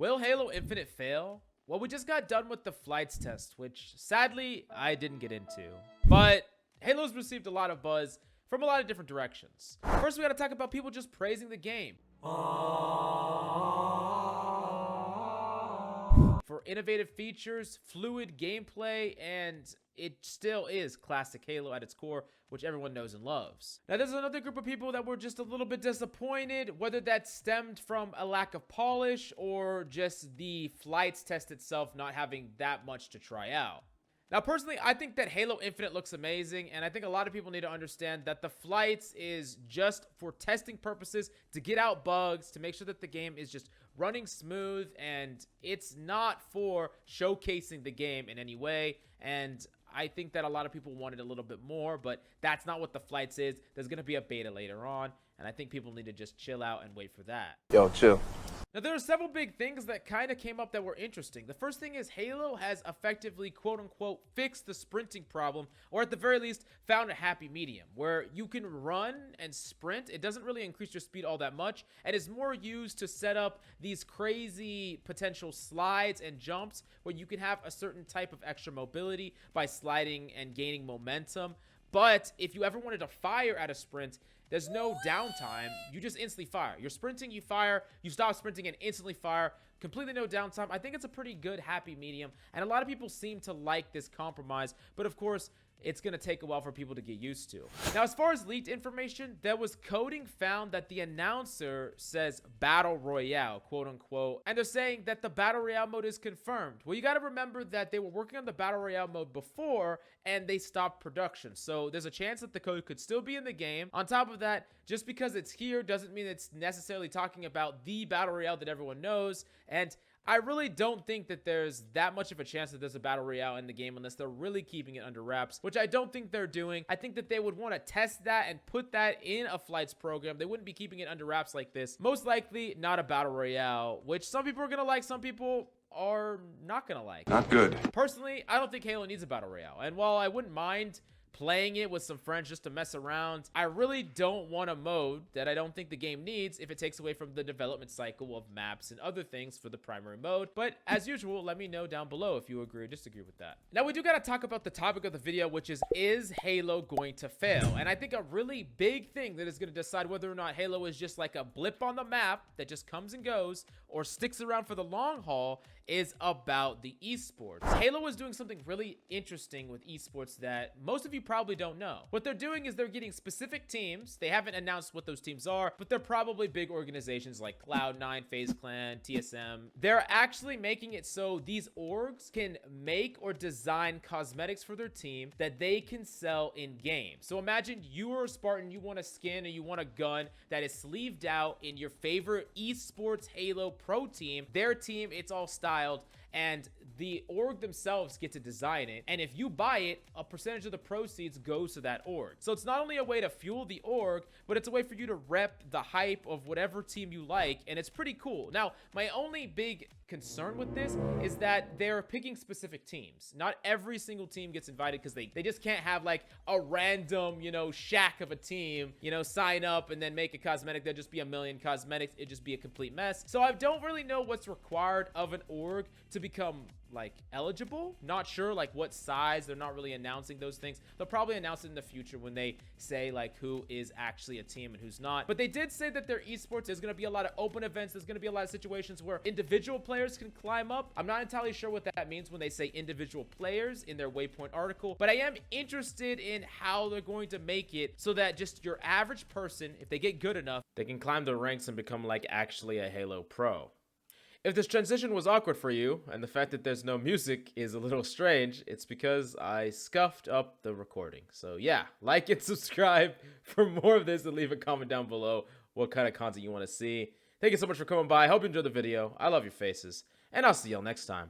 Will Halo Infinite fail? Well, we just got done with the flights test, which sadly I didn't get into. But Halo's received a lot of buzz from a lot of different directions. First, we gotta talk about people just praising the game for innovative features, fluid gameplay, and it still is classic Halo at its core, which everyone knows and loves. Now, there's another group of people that were just a little bit disappointed, whether that stemmed from a lack of polish or just the flights test itself not having that much to try out. Now, personally, I think that Halo Infinite looks amazing, and I think a lot of people need to understand that the flights is just for testing purposes, to get out bugs, to make sure that the game is just running smooth, and it's not for showcasing the game in any way. And I think that a lot of people wanted a little bit more, but that's not what the flights is. There's going to be a beta later on, and I think people need to just chill out and wait for that. Yo, chill. Now, there are several big things that kind of came up that were interesting. The first thing is Halo has effectively, quote-unquote, fixed the sprinting problem, or at the very least, found a happy medium, where you can run and sprint. It doesn't really increase your speed all that much, and is more used to set up these crazy potential slides and jumps where you can have a certain type of extra mobility by sliding and gaining momentum. But if you ever wanted to fire at a sprint, there's no downtime. You just instantly fire. You're sprinting, you fire, you stop sprinting and instantly fire. Completely no downtime. I think it's a pretty good happy medium, and a lot of people seem to like this compromise, but of course, it's going to take a while for people to get used to. Now, as far as leaked information, there was coding found that the announcer says Battle Royale, quote unquote, and they're saying that the Battle Royale mode is confirmed. Well, you got to remember that they were working on the Battle Royale mode before, and they stopped production. So there's a chance that the code could still be in the game. On top of that, just because it's here doesn't mean it's necessarily talking about the Battle Royale that everyone knows. And I really don't think that there's that much of a chance that there's a Battle Royale in the game unless they're really keeping it under wraps, which I don't think they're doing. I think that they would want to test that and put that in a flights program. They wouldn't be keeping it under wraps like this. Most likely not a Battle Royale, which some people are going to like, some people are not going to like. Not good. Personally, I don't think Halo needs a Battle Royale. And while I wouldn't mind playing it with some friends just to mess around, I really don't want a mode that I don't think the game needs if it takes away from the development cycle of maps and other things for the primary mode. But as usual, let me know down below if you agree or disagree with that. Now, we do got to talk about the topic of the video, which is Halo going to fail? And I think a really big thing that is going to decide whether or not Halo is just like a blip on the map that just comes and goes or sticks around for the long haul is about the esports. Halo is doing something really interesting with esports that most of you probably don't know. What they're doing is they're getting specific teams. They haven't announced what those teams are, but they're probably big organizations like Cloud9, FaZe Clan, TSM. They're actually making it so these orgs can make or design cosmetics for their team that they can sell in game. So imagine you are a Spartan, you want a skin or you want a gun that is sleeved out in your favorite esports Halo pro team. Their team, it's all styled, and the org themselves get to design it, and if you buy it, a percentage of the proceeds goes to that org. So it's not only a way to fuel the org, but it's a way for you to rep the hype of whatever team you like, and it's pretty cool. Now, my only big concern with this is that they're picking specific teams. Not every single team gets invited because they just can't have like a random, shack of a team, sign up and then make a cosmetic. There'll just be a million cosmetics. It'd just be a complete mess. So I don't really know what's required of an org to become like eligible. Not sure like what size. They're not really announcing those things. They'll probably announce it in the future when they say like who is actually a team and who's not. But they did say that their esports is going to be a lot of open events. There's going to be a lot of situations where individual players can climb up. I'm not entirely sure what that means when they say individual players in their Waypoint article, but I am interested in how they're going to make it so that just your average person, if they get good enough, they can climb the ranks and become like actually a Halo pro. If this transition was awkward for you, and the fact that there's no music is a little strange, it's because I scuffed up the recording. So yeah, like and subscribe for more of this, and leave a comment down below what kind of content you want to see. Thank you so much for coming by. I hope you enjoyed the video. I love your faces, and I'll see y'all next time.